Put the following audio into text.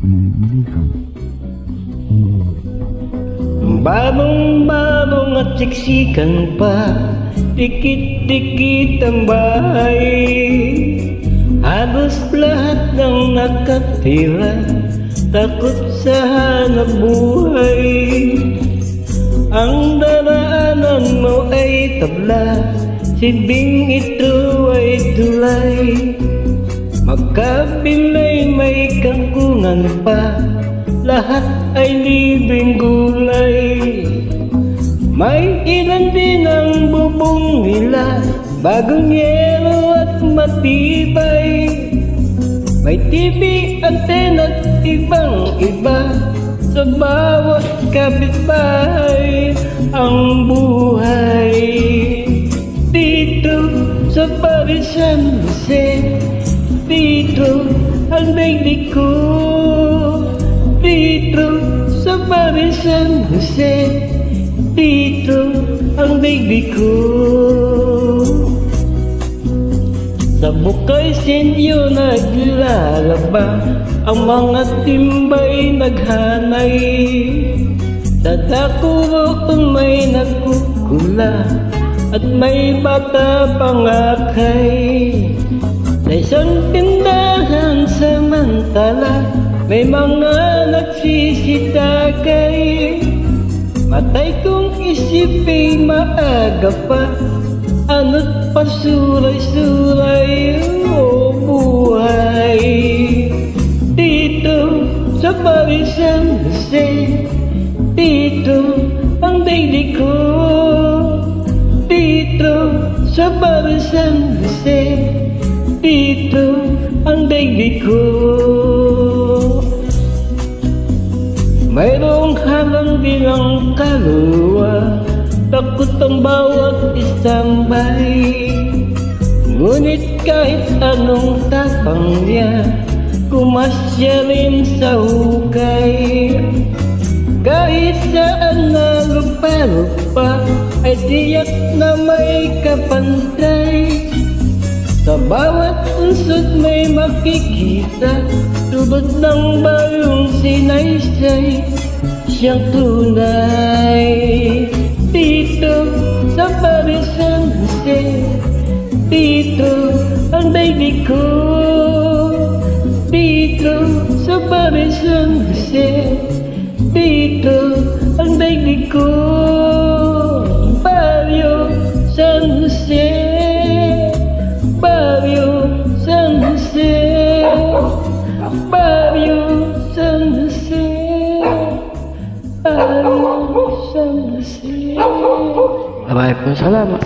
pendidikan. Barong-barong at siksikan pa, dikit-dikit ang bahay. Halos lahat ng nakatira, takot sa hanap buhay. Ang daraanan mo ay tabla, silbing ito ay tulay. Magkabilay may kangkungan pa, lahat ay libreng gulay. May ilan din ang bubong nila, bagong yelo at matibay. May TV, antena at ibang iba, sa bawat kapitbahay. Ang buhay dito sa Paris San Jose, dito ang daigdig ko. Dito sa Paris San Jose, dito ang daigdig ko. Sa Bukay Senyo naglalaba, ang mga timbay naghanay. Sa Dakuro kung may nagkukula, at may bata pangakay. Sa isang tindahan samantala, may mga nagsisitagay. Matay kong isipin maaga pa, ano't pasuray-suray o buhay. Dito sa Paris San Jose, dito ang daigdig ko. Dito sa Paris San Jose, dito ang daigdig ko. Mayroong halang din ang kaluluwa, takot ang bawat isang bahay. Ngunit kahit anong tapang niya, kumasya rin sa hukay. Kahit saan na lupa-lupa, ay tiyak na may kapantay. Sa bawat unsod may makikita, tubod ng bayong sinaysay, siyang tunay. Dito sa Paris San Jose, dito ang daigdig ko. Dito sa Paris San Jose, dito ang daigdig ko. Barrio San Jose, Barrio San Jose, Barrio San Jose, Barrio San Jose. Maraming salamat.